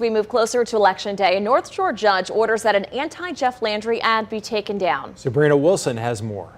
We move closer to Election Day. A North Shore judge orders that an anti-Jeff Landry ad be taken down. Sabrina Wilson has more.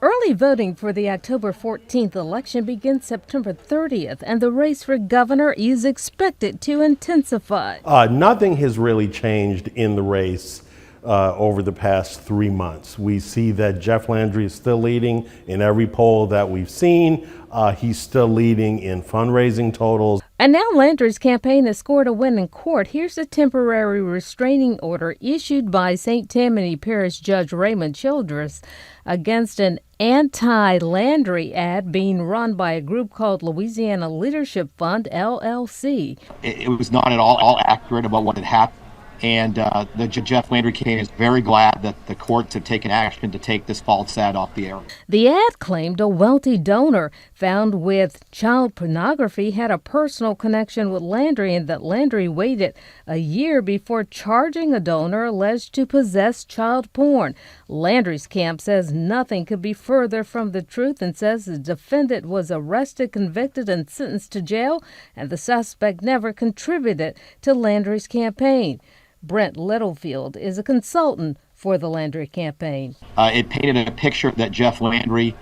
Early voting for the October 14th election begins September 30th, and the race for governor is expected to intensify. Nothing has really changed in the race over the past 3 months. We see that Jeff Landry is still leading in every poll that we've seen. He's still leading in fundraising totals. And now Landry's campaign has scored a win in court. Here's a temporary restraining order issued by St. Tammany Parish Judge Raymond Childress against an anti-Landry ad being run by a group called Louisiana Leadership Fund, LLC. It was not at all accurate about what had happened. And the Jeff Landry campaign is very glad that the courts have taken action to take this false ad off the air. The ad claimed a wealthy donor found with child pornography had a personal connection with Landry, and that Landry waited a year before charging a donor alleged to possess child porn. Landry's camp says nothing could be further from the truth and says the defendant was arrested, convicted, and sentenced to jail, and the suspect never contributed to Landry's campaign. Brent Littlefield is a consultant for the Landry campaign. It painted a picture that Jeff Landry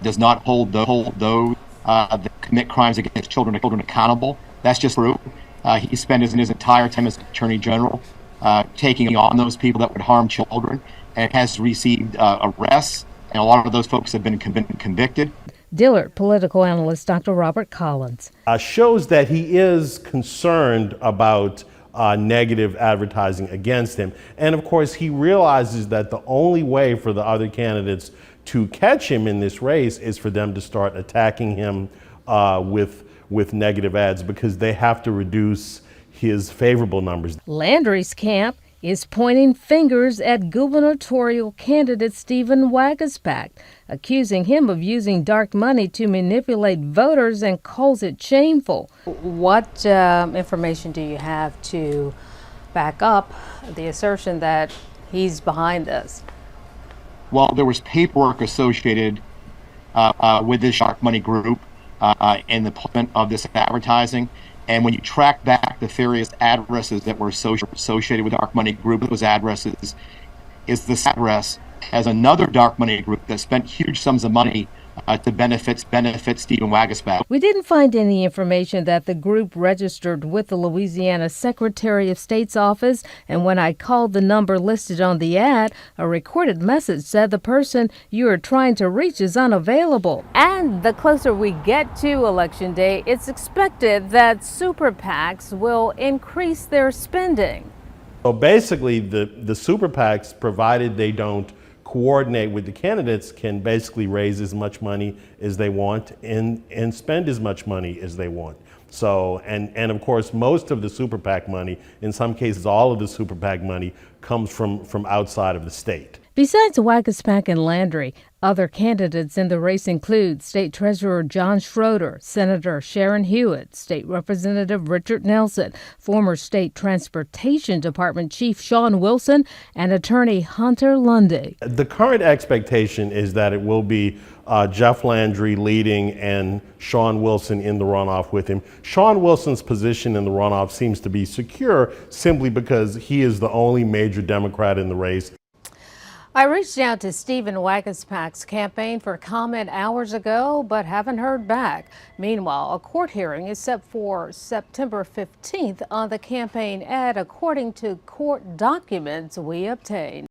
does not hold those that commit crimes against children accountable. That's just true. He spent his entire time as Attorney General taking on those people that would harm children, and has received arrests, and a lot of those folks have been convicted. Dillard political analyst Dr. Robert Collins shows that he is concerned about negative advertising against him. And of course, he realizes that the only way for the other candidates to catch him in this race is for them to start attacking him with negative ads, because they have to reduce his favorable numbers. Landry's camp is pointing fingers at gubernatorial candidate Stephen Waguespack, accusing him of using dark money to manipulate voters, and calls it shameful. What information do you have to back up the assertion that he's behind this? Well, there was paperwork associated with this dark money group in the deployment of this advertising. And when you track back the various addresses that were associated with dark money group, those addresses is this address as another dark money group that spent huge sums of money to benefit Stephen Waguespack. We didn't find any information that the group registered with the Louisiana Secretary of State's office, and when I called the number listed on the ad, a recorded message said the person you are trying to reach is unavailable. And the closer we get to Election Day, it's expected that super PACs will increase their spending. So basically, the super PACs, provided they don't coordinate with the candidates, can basically raise as much money as they want and spend as much money as they want. So, and of course, most of the super PAC money, in some cases all of the super PAC money, comes from outside of the state. Besides Waguespack and Landry, other candidates in the race include State Treasurer John Schroeder, Senator Sharon Hewitt, State Representative Richard Nelson, former State Transportation Department Chief Sean Wilson, and Attorney Hunter Lundy. The current expectation is that it will be Jeff Landry leading and Sean Wilson in the runoff with him. Sean Wilson's position in the runoff seems to be secure simply because he is the only major Democrat in the race. I reached out to Stephen Waguespack's campaign for comment hours ago, but haven't heard back. Meanwhile, a court hearing is set for September 15th on the campaign ad, according to court documents we obtained.